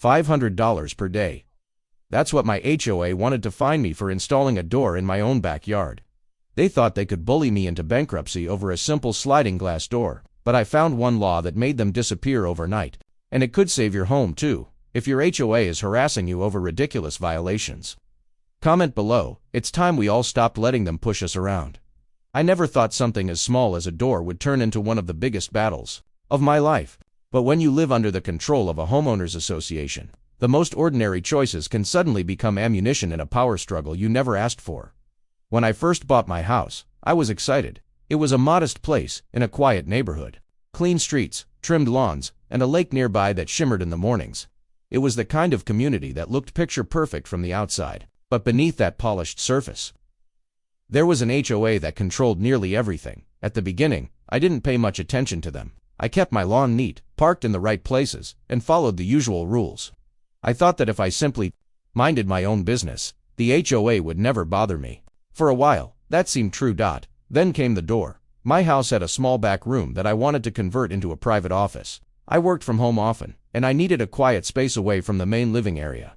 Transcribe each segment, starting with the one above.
$500 per day. That's what my HOA wanted to fine me for installing a door in my own backyard. They thought they could bully me into bankruptcy over a simple sliding glass door, but I found one law that made them disappear overnight. And it could save your home too, if your HOA is harassing you over ridiculous violations. Comment below, it's time we all stopped letting them push us around. I never thought something as small as a door would turn into one of the biggest battles of my life. But when you live under the control of a homeowners association, the most ordinary choices can suddenly become ammunition in a power struggle you never asked for. When I first bought my house, I was excited. It was a modest place in a quiet neighborhood. Clean streets, trimmed lawns, and a lake nearby that shimmered in the mornings. It was the kind of community that looked picture perfect from the outside, but beneath that polished surface, there was an HOA that controlled nearly everything. At the beginning, I didn't pay much attention to them. I kept my lawn neat, parked in the right places, and followed the usual rules. I thought that if I simply minded my own business, the HOA would never bother me. For a while, that seemed true. Then came the door. My house had a small back room that I wanted to convert into a private office. I worked from home often, and I needed a quiet space away from the main living area.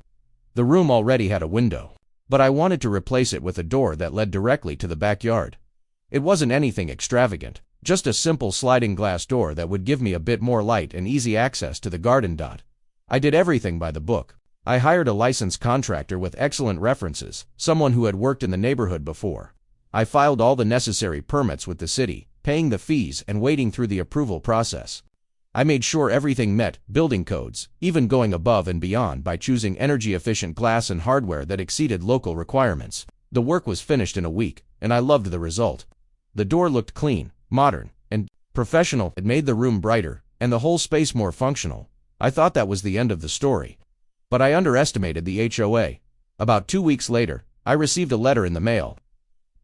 The room already had a window, but I wanted to replace it with a door that led directly to the backyard. It wasn't anything extravagant, just a simple sliding glass door that would give me a bit more light and easy access to the garden. I did everything by the book. I hired a licensed contractor with excellent references, someone who had worked in the neighborhood before. I filed all the necessary permits with the city, paying the fees and waiting through the approval process. I made sure everything met building codes, even going above and beyond by choosing energy-efficient glass and hardware that exceeded local requirements. The work was finished in a week, and I loved the result. The door looked clean, modern, and professional. It made the room brighter, and the whole space more functional. I thought that was the end of the story. But I underestimated the HOA. About 2 weeks later, I received a letter in the mail.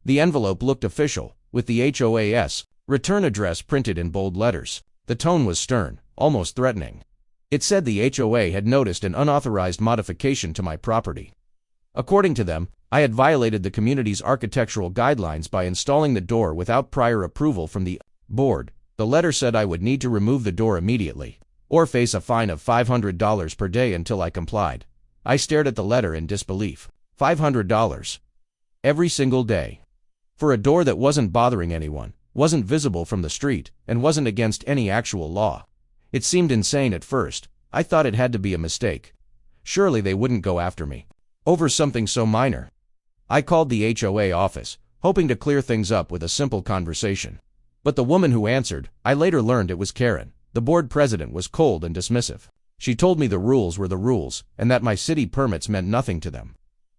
The envelope looked official, with the HOA's return address printed in bold letters. The tone was stern, almost threatening. It said the HOA had noticed an unauthorized modification to my property. According to them, I had violated the community's architectural guidelines by installing the door without prior approval from the board. The letter said I would need to remove the door immediately, or face a fine of $500 per day until I complied. I stared at the letter in disbelief. $500. Every single day. For a door that wasn't bothering anyone, wasn't visible from the street, and wasn't against any actual law. It seemed insane at first. I thought it had to be a mistake. Surely they wouldn't go after me over something so minor. I called the HOA office, hoping to clear things up with a simple conversation. But the woman who answered, I later learned it was Karen, the board president, was cold and dismissive. She told me the rules were the rules, and that my city permits meant nothing to them.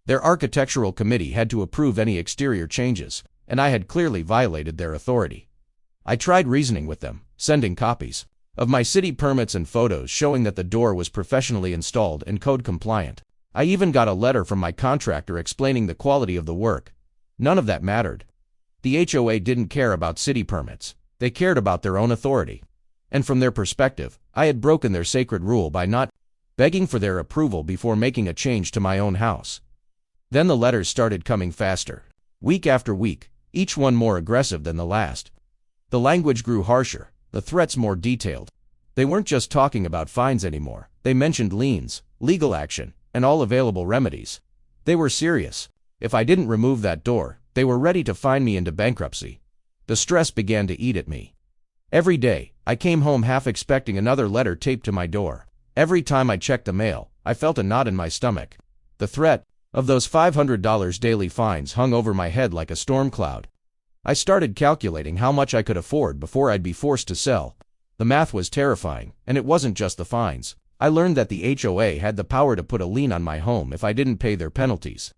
Their architectural committee had to approve any exterior changes, and I had clearly violated their authority. I tried reasoning with them, sending copies of my city permits and photos showing that the door was professionally installed and code compliant. I even got a letter from my contractor explaining the quality of the work. None of that mattered. The HOA didn't care about city permits. They cared about their own authority. And from their perspective, I had broken their sacred rule by not begging for their approval before making a change to my own house. Then the letters started coming faster. Week after week, each one more aggressive than the last. The language grew harsher, the threats more detailed. They weren't just talking about fines anymore. They mentioned liens, legal action, and all available remedies. They were serious. If I didn't remove that door, they were ready to fine me into bankruptcy. The stress began to eat at me. Every day, I came home half expecting another letter taped to my door. Every time I checked the mail, I felt a knot in my stomach. The threat of those $500 daily fines hung over my head like a storm cloud. I started calculating how much I could afford before I'd be forced to sell. The math was terrifying, and it wasn't just the fines. I learned that the HOA had the power to put a lien on my home if I didn't pay their penalties.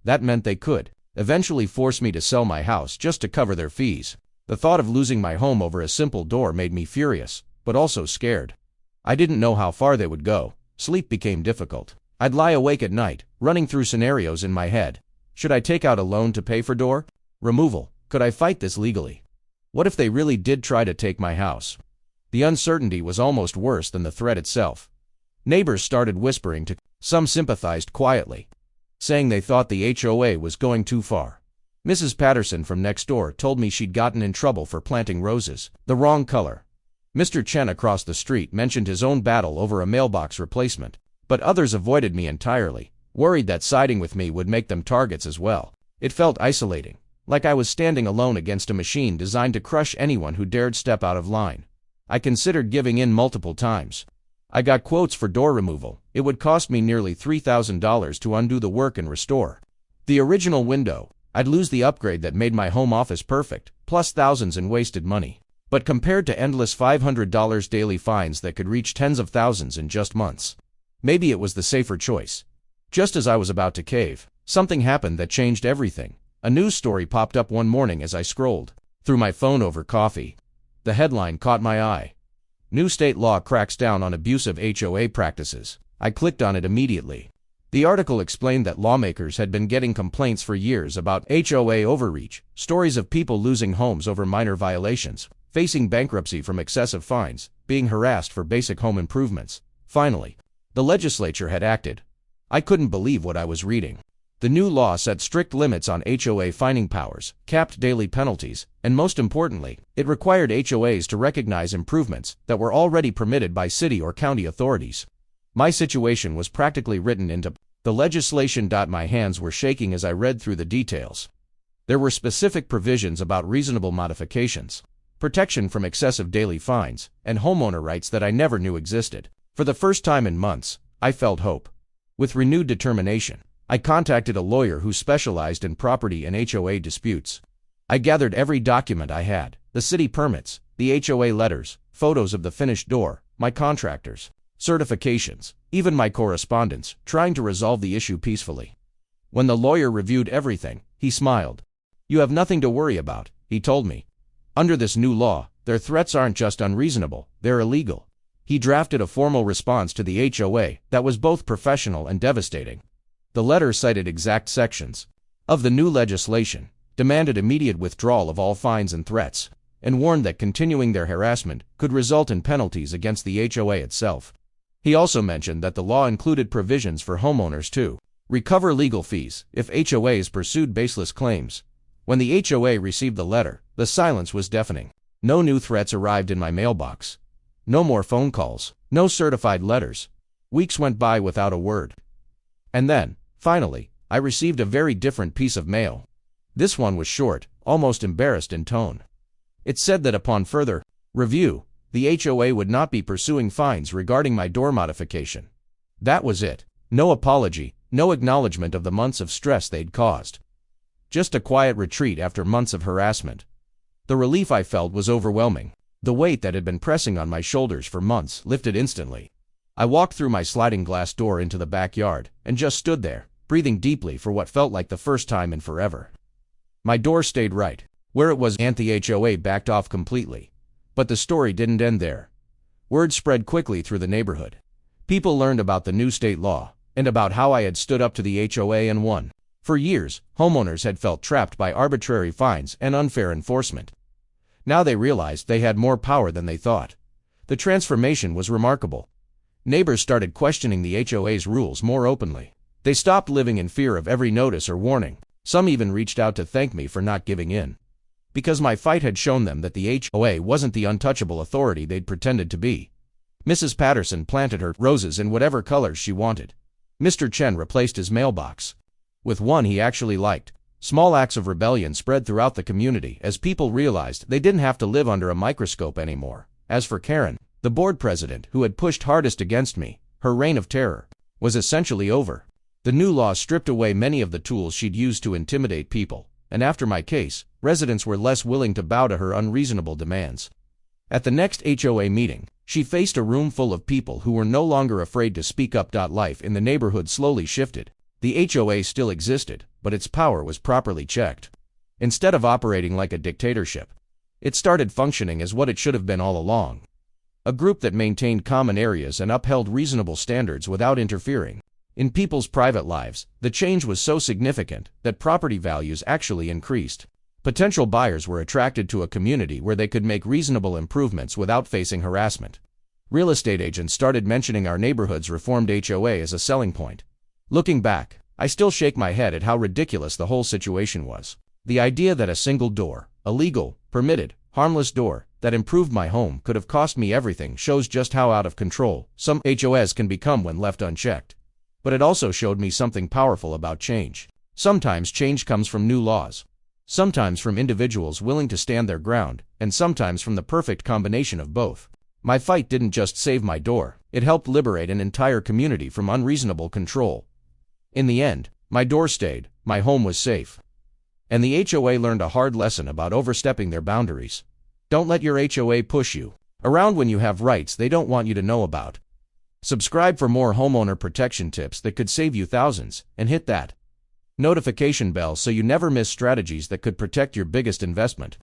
That meant they could eventually force me to sell my house just to cover their fees. The thought of losing my home over a simple door made me furious, but also scared. I didn't know how far they would go. Sleep became difficult. I'd lie awake at night, running through scenarios in my head. Should I take out a loan to pay for door removal? Could I fight this legally? What if they really did try to take my house? The uncertainty was almost worse than the threat itself. Neighbors started whispering to, some sympathized quietly, saying they thought the HOA was going too far. Mrs. Patterson from next door told me she'd gotten in trouble for planting roses the wrong color. Mr. Chen across the street mentioned his own battle over a mailbox replacement. But others avoided me entirely, worried that siding with me would make them targets as well. It felt isolating, like I was standing alone against a machine designed to crush anyone who dared step out of line. I considered giving in multiple times. I got quotes for door removal. It would cost me nearly $3,000 to undo the work and restore the original window. I'd lose the upgrade that made my home office perfect, plus thousands in wasted money. But compared to endless $500 daily fines that could reach tens of thousands in just months, maybe it was the safer choice. Just as I was about to cave, something happened that changed everything. A news story popped up one morning as I scrolled through my phone over coffee. The headline caught my eye. New state law cracks down on abusive HOA practices. I clicked on it immediately. The article explained that lawmakers had been getting complaints for years about HOA overreach, stories of people losing homes over minor violations, facing bankruptcy from excessive fines, being harassed for basic home improvements. Finally, the legislature had acted. I couldn't believe what I was reading. The new law set strict limits on HOA fining powers, capped daily penalties, and most importantly, it required HOAs to recognize improvements that were already permitted by city or county authorities. My situation was practically written into the legislation. My hands were shaking as I read through the details. There were specific provisions about reasonable modifications, protection from excessive daily fines, and homeowner rights that I never knew existed. For the first time in months, I felt hope. With renewed determination, I contacted a lawyer who specialized in property and HOA disputes. I gathered every document I had: the city permits, the HOA letters, photos of the finished door, my contractors, certifications, even my correspondence, trying to resolve the issue peacefully. When the lawyer reviewed everything, he smiled. "You have nothing to worry about," he told me. "Under this new law, their threats aren't just unreasonable, they're illegal." He drafted a formal response to the HOA that was both professional and devastating. The letter cited exact sections of the new legislation, demanded immediate withdrawal of all fines and threats, and warned that continuing their harassment could result in penalties against the HOA itself. He also mentioned that the law included provisions for homeowners to recover legal fees if HOAs pursued baseless claims. When the HOA received the letter, the silence was deafening. No new threats arrived in my mailbox. No more phone calls. No certified letters. Weeks went by without a word. And then, finally, I received a very different piece of mail. This one was short, almost embarrassed in tone. It said that upon further review, the HOA would not be pursuing fines regarding my door modification. That was it. No apology, no acknowledgement of the months of stress they'd caused. Just a quiet retreat after months of harassment. The relief I felt was overwhelming. The weight that had been pressing on my shoulders for months lifted instantly. I walked through my sliding glass door into the backyard and just stood there, breathing deeply for what felt like the first time in forever. My door stayed right where it was, and the HOA backed off completely. But the story didn't end there. Word spread quickly through the neighborhood. People learned about the new state law and about how I had stood up to the HOA and won. For years, homeowners had felt trapped by arbitrary fines and unfair enforcement. Now they realized they had more power than they thought. The transformation was remarkable. Neighbors started questioning the HOA's rules more openly. They stopped living in fear of every notice or warning. Some even reached out to thank me for not giving in, because my fight had shown them that the HOA wasn't the untouchable authority they'd pretended to be. Mrs. Patterson planted her roses in whatever colors she wanted. Mr. Chen replaced his mailbox with one he actually liked. Small acts of rebellion spread throughout the community as people realized they didn't have to live under a microscope anymore. As for Karen, the board president who had pushed hardest against me, her reign of terror was essentially over. The new law stripped away many of the tools she'd used to intimidate people, and after my case, residents were less willing to bow to her unreasonable demands. At the next HOA meeting, she faced a room full of people who were no longer afraid to speak up. Life in the neighborhood slowly shifted. The HOA still existed, but its power was properly checked. Instead of operating like a dictatorship, it started functioning as what it should have been all along: a group that maintained common areas and upheld reasonable standards without interfering in people's private lives. The change was so significant that property values actually increased. Potential buyers were attracted to a community where they could make reasonable improvements without facing harassment. Real estate agents started mentioning our neighborhood's reformed HOA as a selling point. Looking back, I still shake my head at how ridiculous the whole situation was. The idea that a single door, a legal, permitted, harmless door, that improved my home could have cost me everything shows just how out of control some HOAs can become when left unchecked. But it also showed me something powerful about change. Sometimes change comes from new laws. Sometimes from individuals willing to stand their ground, and sometimes from the perfect combination of both. My fight didn't just save my door, it helped liberate an entire community from unreasonable control. In the end, my door stayed, my home was safe. And the HOA learned a hard lesson about overstepping their boundaries. Don't let your HOA push you around when you have rights they don't want you to know about. Subscribe for more homeowner protection tips that could save you thousands, and hit that notification bell so you never miss strategies that could protect your biggest investment.